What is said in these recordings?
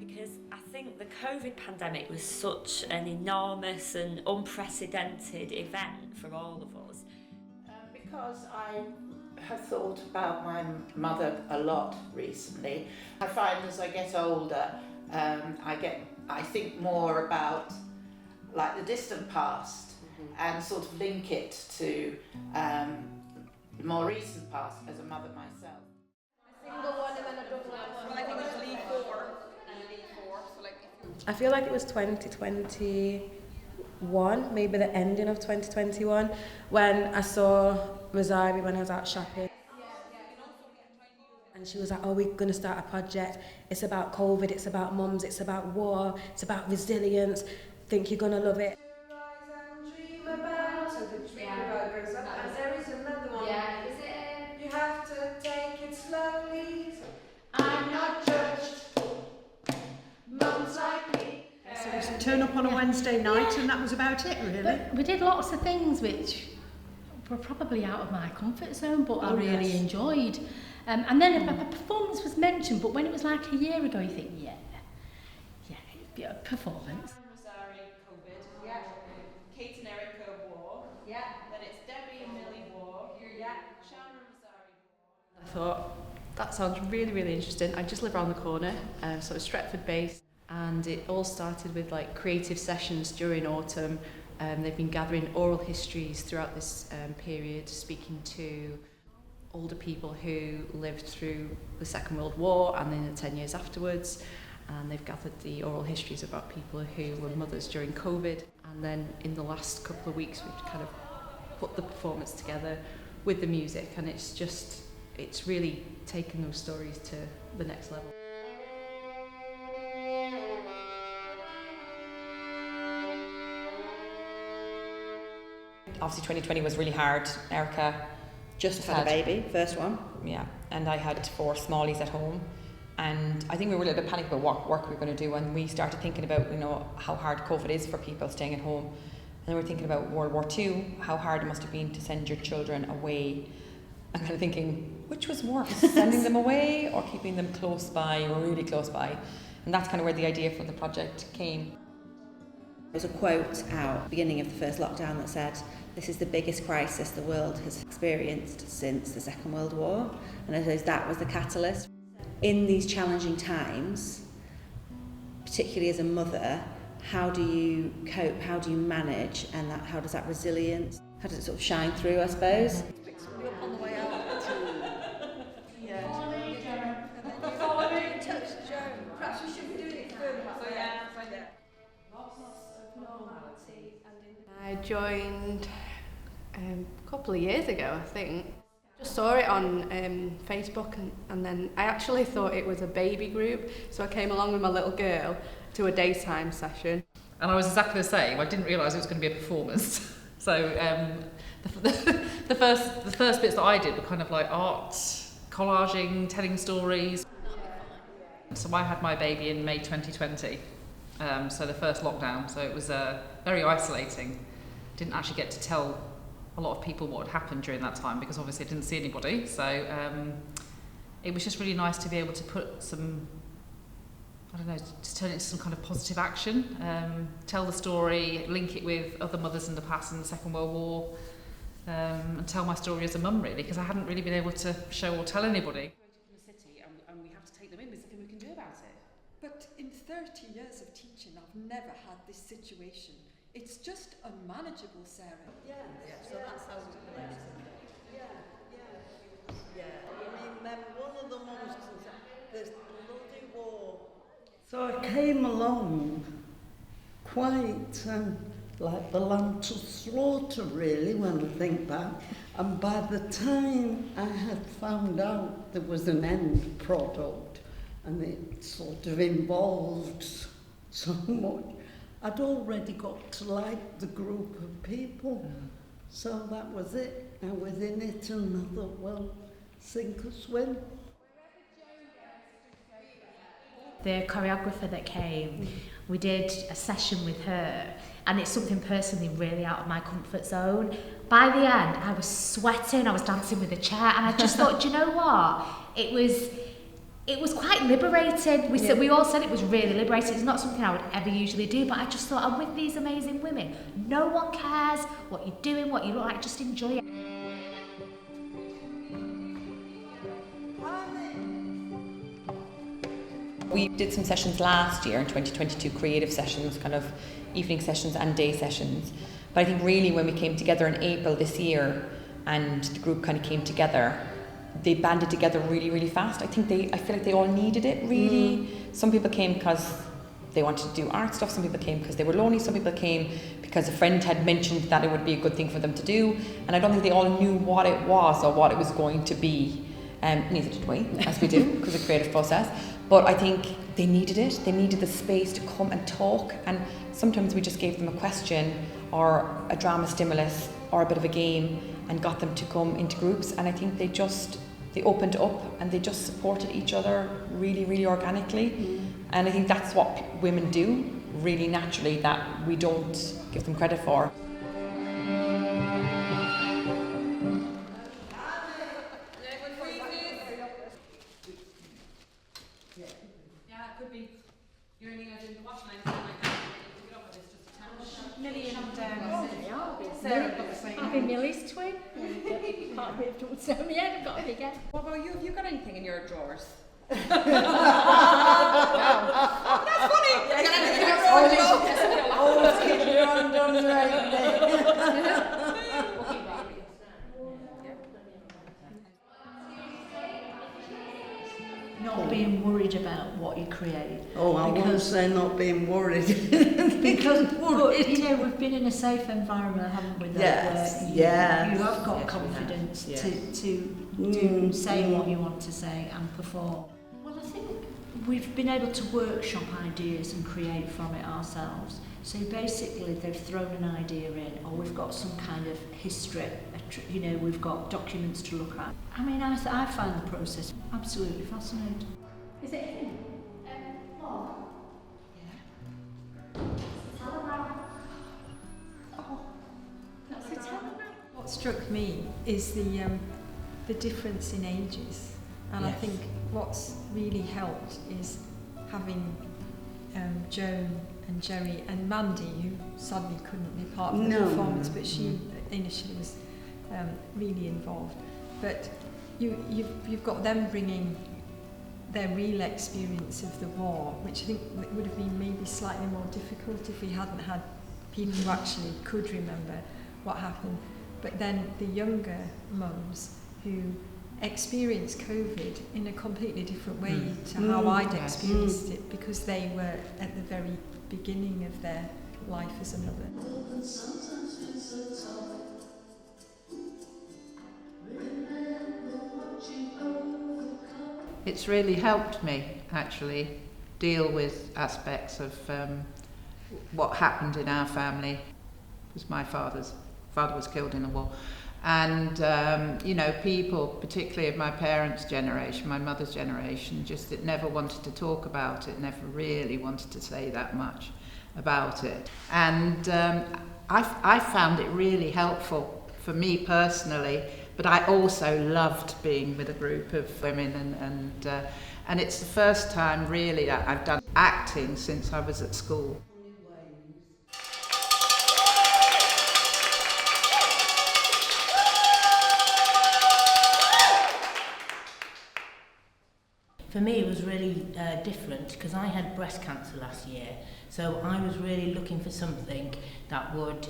Because I think the COVID pandemic was such an enormous and unprecedented event for all of us. Because I have thought about my mother a lot recently. I find as I get older, I think more about like the distant past and sort of link it to the more recent past as a mother myself. Single one and then a double one. Well, I think it was lead 4 and lead 4. So like. I feel like it was 2021, maybe the ending of 2021, when I saw Rosario when I was out shopping. And she was like, oh, we're going to start a project. It's about COVID, it's about mums, it's about war, it's about resilience. Think you're going to love it. There is another one. Yeah, is it? You have to take it slowly. I'm not judged. Mums like me. So it was turn up on a Wednesday night and that was about it, really. But we did lots of things which were probably out of my comfort zone, but I really enjoyed. And then a performance was mentioned, but when it was like a year ago, you think, it'd be a performance. Rosario, COVID. Yeah. Kate and Erica, war. Yeah. Then it's Debbie and Millie, war. Yeah. Sharon and Rosario, war. I thought, that sounds really, really interesting. I just live around the corner, so it's Stretford based, and it all started with like creative sessions during autumn. They've been gathering oral histories throughout this period, speaking to older people who lived through the Second World War and then the 10 years afterwards, and they've gathered the oral histories about people who were mothers during COVID, and then in the last couple of weeks we've kind of put the performance together with the music, and it's really taken those stories to the next level. Obviously 2020 was really hard. Erica just had a baby, first one. Yeah, and I had 4 smallies at home, and I think we were a little bit panicked about what work we were going to do, and we started thinking about how hard COVID is for people staying at home, and then we're thinking about World War II, how hard it must have been to send your children away, and kind of thinking which was worse, sending them away or keeping them close by or really close by, and that's kind of where the idea for the project came. There was a quote out at the beginning of the first lockdown that said, "This is the biggest crisis the world has experienced since the Second World War," and I suppose that was the catalyst. In these challenging times, particularly as a mother, how do you cope, how do you manage, and how does that resilience, how does it sort of shine through, I suppose? Pick somebody up on the way out. Follow me. Touch Joan. Perhaps we should be doing it further back. I joined a couple of years ago, I think. Just saw it on Facebook and then I actually thought it was a baby group, so I came along with my little girl to a daytime session. And I was exactly the same. I didn't realise it was going to be a performance. So the first bits that I did were kind of like art, collaging, telling stories. So I had my baby in May 2020, so the first lockdown. So it was very isolating. Didn't actually get to tell a lot of people what had happened during that time because obviously I didn't see anybody. So it was just really nice to be able to put some, to turn it into some kind of positive action, tell the story, link it with other mothers in the past in the Second World War, and tell my story as a mum really, because I hadn't really been able to show or tell anybody. In the city and we have to take them in, there's nothing we can do about it. But in 30 years of teaching, I've never had this situation. It's just unmanageable, Sarah. Yeah, so that's how it's correct. Yeah. I mean, then one of the mums said, there's bloody war. So I came along quite like the lamb to slaughter, really, when I think back. And by the time I had found out there was an end product, and it sort of involved so much, I'd already got to like the group of people. So that was it. I was in it and I thought, well, sink or swim. The choreographer that came, we did a session with her, and it's something personally really out of my comfort zone. By the end, I was sweating, I was dancing with a chair, and I just thought, do you know what? It was it was quite liberating. We all said it was really liberating. It's not something I would ever usually do, but I just thought, I'm with these amazing women. No one cares what you're doing, what you look like, just enjoy it. We did some sessions last year in 2022, creative sessions, kind of evening sessions and day sessions. But I think really when we came together in April this year and the group kind of came together, they banded together really, really fast. I feel like they all needed it, really. Some people came because they wanted to do art stuff, some people came because they were lonely, some people came because a friend had mentioned that it would be a good thing for them to do. And I don't think they all knew what it was or what it was going to be. Neither did we, as we do, because of the creative process. But I think they needed it. They needed the space to come and talk. And sometimes we just gave them a question or a drama stimulus or a bit of a game and got them to come into groups. And I think they opened up and they just supported each other really, really organically. And I think that's what women do really naturally that we don't give them credit for. I've been Millie's twin. Part of it don't tell me yet, I've got a big head. What about you? Have you got anything in your drawers? That's funny! Always keep your undone right. Not being worried about what you create. Oh, I won't say not being worried. Because you know, we've been in a safe environment, haven't we? Yes, where yes. You have got confidence to say what you want to say and perform. Well, I think we've been able to workshop ideas and create from it ourselves. So basically, they've thrown an idea in, or we've got some kind of history. You know, we've got documents to look at. I mean, I find the process absolutely fascinating. Is it him? Mark? Yeah. Oh, that's a telegram. What struck me is the difference in ages, and I think what's really helped is having Joan and Jerry and Mandy, who sadly couldn't be part of the performance, but she initially was really involved. But you've got them bringing their real experience of the war, which I think would have been maybe slightly more difficult if we hadn't had people who actually could remember what happened. But then the younger mums who experienced COVID in a completely different way to how I'd experienced it, because they were at the very beginning of their life as a mother. It's really helped me actually deal with aspects of what happened in our family. Because my father was killed in the war, and you know, people, particularly of my parents' generation, my mother's generation, just never wanted to talk about it, never really wanted to say that much about it. And I found it really helpful for me personally. But I also loved being with a group of women, and it's the first time really that I've done acting since I was at school. For me, it was really different because I had breast cancer last year. So I was really looking for something that would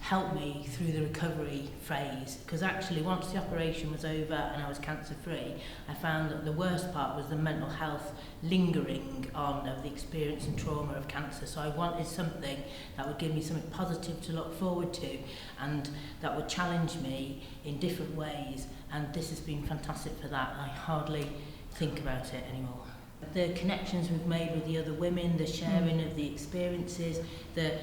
help me through the recovery phase. Because actually, once the operation was over and I was cancer-free, I found that the worst part was the mental health lingering on of the experience and trauma of cancer. So I wanted something that would give me something positive to look forward to, and that would challenge me in different ways. And this has been fantastic for that. I hardly think about it anymore. The connections we've made with the other women, the sharing of the experiences, the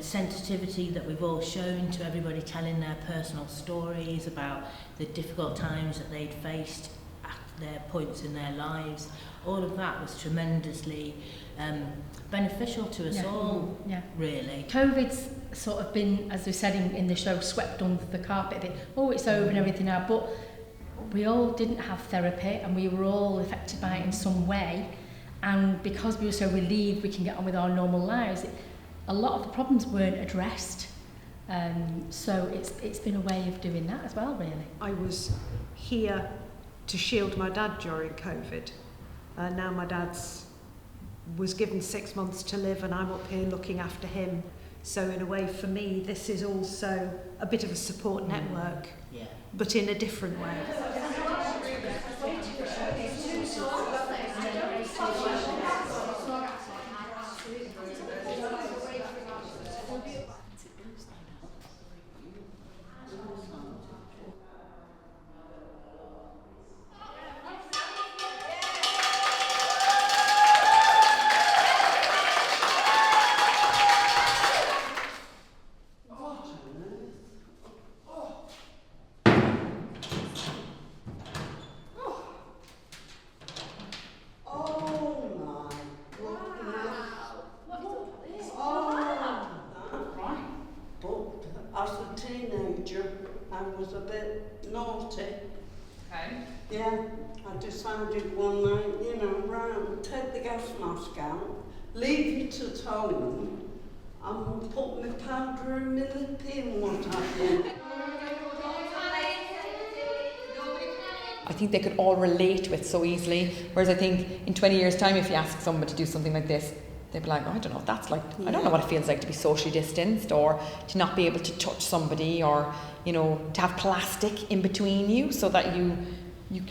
sensitivity that we've all shown to everybody telling their personal stories about the difficult times that they'd faced at their points in their lives, all of that was tremendously beneficial to us all, really. COVID's sort of been, as we said in the show, swept under the carpet. Oh, it's over and everything now, but we all didn't have therapy and we were all affected by it in some way, and because we were so relieved we can get on with our normal lives, a lot of the problems weren't addressed. So it's been a way of doing that as well, really. I was here to shield my dad during COVID. Now my dad's was given 6 months to live and I'm up here looking after him. So in a way for me this is also a bit of a support network, but in a different way. I was a bit naughty. Okay. Yeah, I decided one night, right, take the gas mask out, leave it at home, and put my powder and my lippy and what have you. I think they could all relate to it so easily, whereas I think in 20 years' time, if you ask someone to do something like this, they'd be like, I don't know what that's like. I don't know what it feels like to be socially distanced, or to not be able to touch somebody, or to have plastic in between you so that you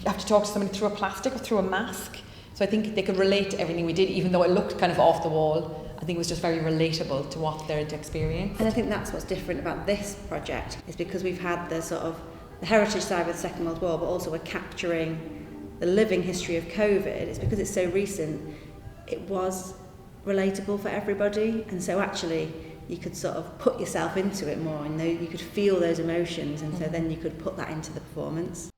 have to talk to somebody through a plastic or through a mask. So I think they could relate to everything we did, even though it looked kind of off the wall. I think it was just very relatable to what they'd experienced. And I think that's what's different about this project, is because we've had the sort of the heritage side of the Second World War, but also we're capturing the living history of COVID. It's because it's so recent, it was relatable for everybody, and so actually you could sort of put yourself into it more, and you could feel those emotions, and so then you could put that into the performance.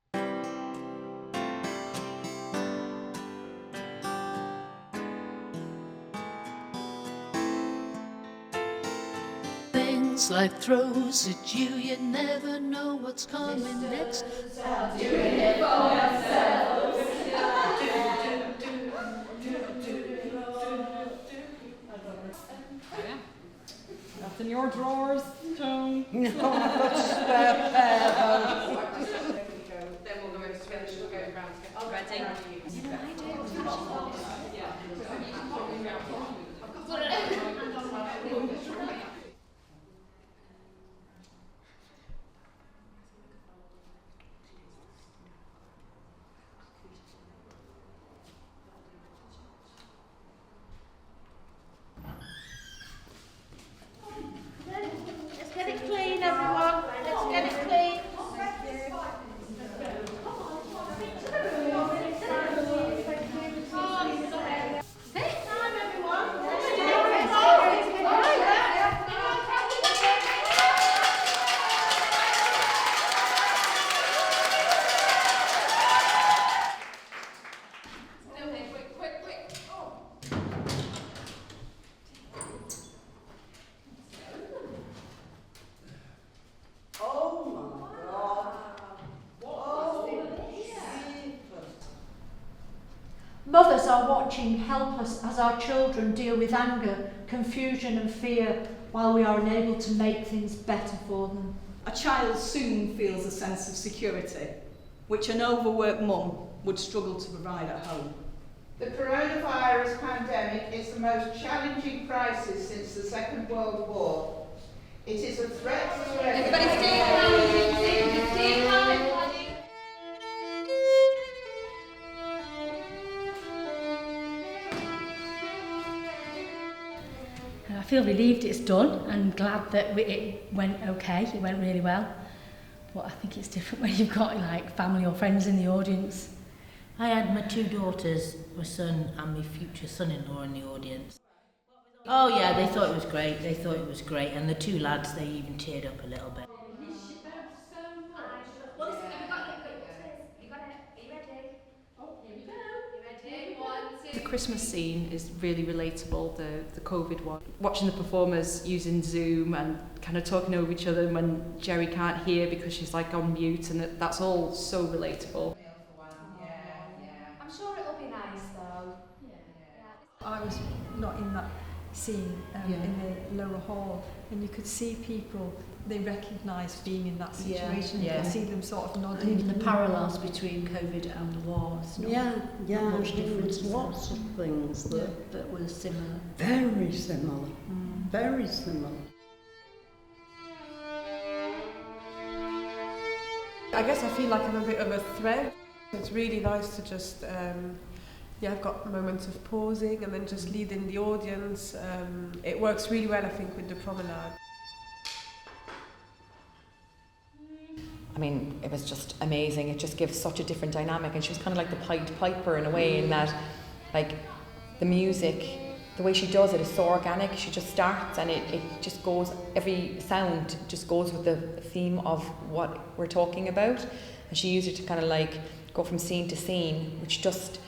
Things life throws at you, you never know what's coming next. Doing it for ourselves. That's in your drawers, Joan. No, I've got a spare pair. Then we'll go over to finish, we'll go round. Ready? Let's get it clean, everyone. Let's get it clean. Mothers are watching helpless as our children deal with anger, confusion and fear while we are unable to make things better for them. A child soon feels a sense of security, which an overworked mum would struggle to provide at home. The coronavirus pandemic is the most challenging crisis since the Second World War. It is a threat to everybody. Stay calm. I feel relieved it's done and glad that it went okay, it went really well. But I think it's different when you've got like family or friends in the audience. I had my two daughters, my son and my future son-in-law in the audience. Oh yeah, they thought it was great, and the two lads, they even teared up a little bit. The Christmas scene is really relatable, the COVID one. Watching the performers using Zoom and kind of talking over each other when Jerry can't hear because she's like on mute, and that's all so relatable. nice though. I was not in that scene in the lower hall, and you could see people, they recognised being in that situation. You could see them sort of nodding. Even the parallels between COVID and the war. It's not much difference. There's lots of things that were similar. Very similar. Very similar. I guess I feel like I'm a bit of a thread. It's really nice to just, I've got moments of pausing and then just leading the audience. It works really well, I think, with the promenade. I mean, it was just amazing. It just gives such a different dynamic, and she was kind of like the Pied Piper in a way, in that, like, the music, the way she does it is so organic. She just starts and it just goes, every sound just goes with the theme of what we're talking about, and she used it to kind of like go from scene to scene, which just,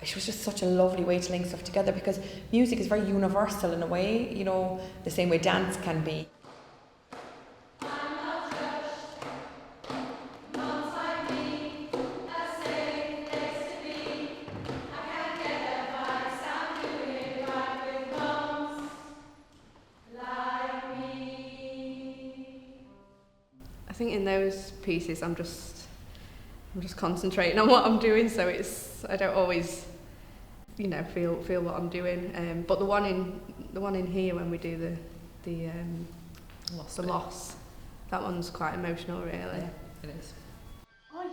it was just such a lovely way to link stuff together, because music is very universal in a way, you know, the same way dance can be. I think in those pieces I'm just concentrating on what I'm doing, so I don't always, feel what I'm doing. But the one in here when we do the loss, that one's quite emotional, really. Yeah, it is. Oi!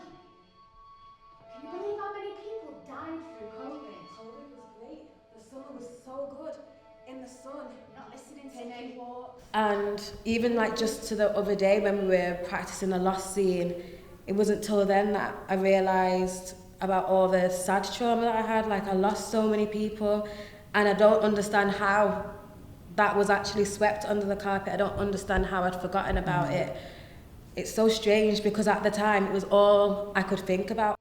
Can you believe how many people died through COVID? COVID was great. The summer was so good. In the sun. Not listening to any walks. And even like just to the other day when we were practicing the loss scene, it wasn't till then that I realised about all the sad trauma that I had. Like, I lost so many people, and I don't understand how that was actually swept under the carpet. I don't understand how I'd forgotten about it. It's so strange, because at the time it was all I could think about.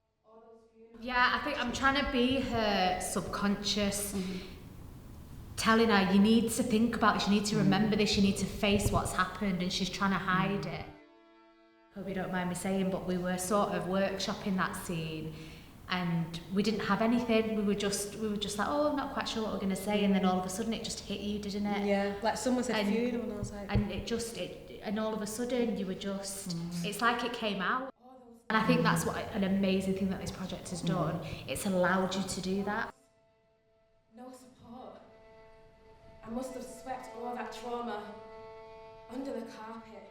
Yeah, I think I'm trying to be her subconscious, telling her, you need to think about this, you need to remember this, you need to face what's happened, and she's trying to hide it. Hope you don't mind me saying, but we were sort of workshopping that scene, and we didn't have anything. We were just like, oh, I'm not quite sure what we're going to say, and then all of a sudden it just hit you, didn't it? Yeah, like someone said funeral, and I was like... And all of a sudden you were just, it's like it came out. And I think that's what an amazing thing that this project has done. It's allowed you to do that. No support. I must have swept all that trauma under the carpet.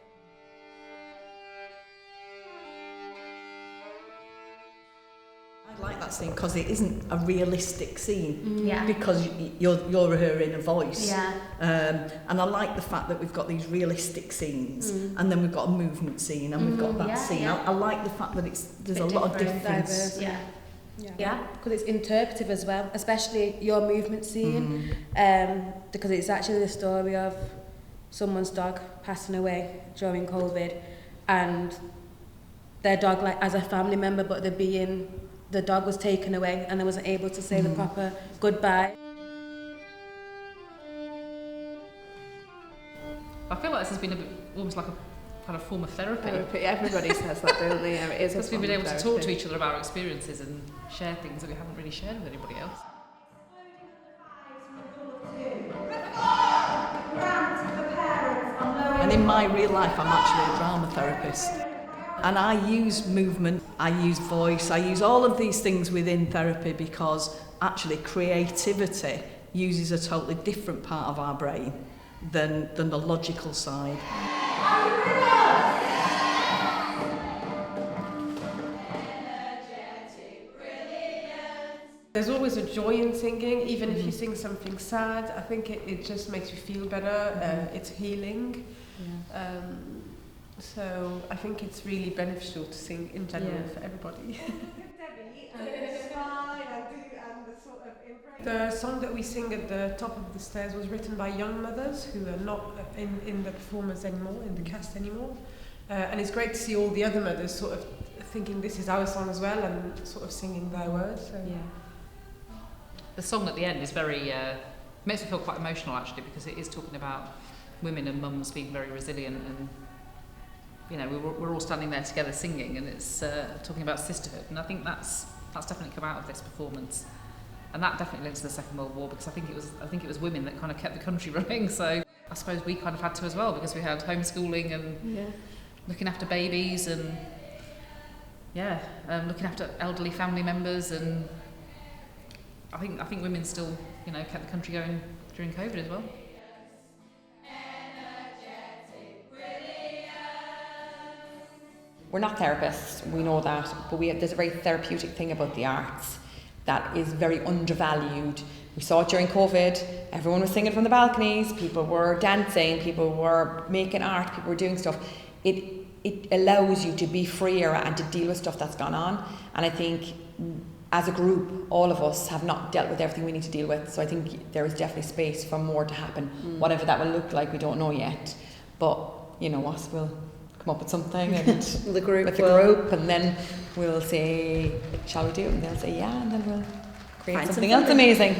I like that scene because it isn't a realistic scene, Yeah. because you're her inner voice. Yeah. And I like the fact that we've got these realistic scenes, and then we've got a movement scene, and we've got that scene. Yeah. I like the fact that there's a lot of difference. Diverse, Yeah. Yeah, because it's interpretive as well, especially your movement scene, because it's actually the story of someone's dog passing away during COVID, and their dog, like, as a family member, but the dog was taken away and they wasn't able to say the proper goodbye. I feel like this has been almost like a kind of form of therapy. Everybody says that, don't they? It is. Because we've been able to talk to each other about our experiences and share things that we haven't really shared with anybody else. And in my real life, I'm actually a drama therapist. And I use movement, I use voice, I use all of these things within therapy because actually creativity uses a totally different part of our brain than the logical side. There's always a joy in singing, even if you sing something sad. I think it just makes you feel better. It's healing. So I think it's really beneficial to sing in general for everybody. The song that we sing at the top of the stairs was written by young mothers who are not in the performers anymore, in the cast anymore. And it's great to see all the other mothers sort of thinking this is our song as well and sort of singing their words. So. Yeah. The song at the end is very, makes me feel quite emotional actually, because it is talking about women and mums being very resilient, and you know, we're all standing there together singing, and it's talking about sisterhood, and I think that's definitely come out of this performance. And that definitely linked to the Second World War, because I think it was women that kind of kept the country running. So I suppose we kind of had to as well, because we had homeschooling and looking after babies and looking after elderly family members, and I think women still, you know, kept the country going during COVID as well. We're not therapists, we know that, but there's a very therapeutic thing about the arts that is very undervalued. We saw it during COVID, everyone was singing from the balconies, people were dancing, people were making art, people were doing stuff. It allows you to be freer and to deal with stuff that's gone on, and I think as a group, all of us have not dealt with everything we need to deal with, so I think there is definitely space for more to happen. Whatever that will look like, we don't know yet, but you know what, we'll come up with something and with the group, and then we'll say, shall we do it? And they'll say yeah, and then we'll create something else amazing.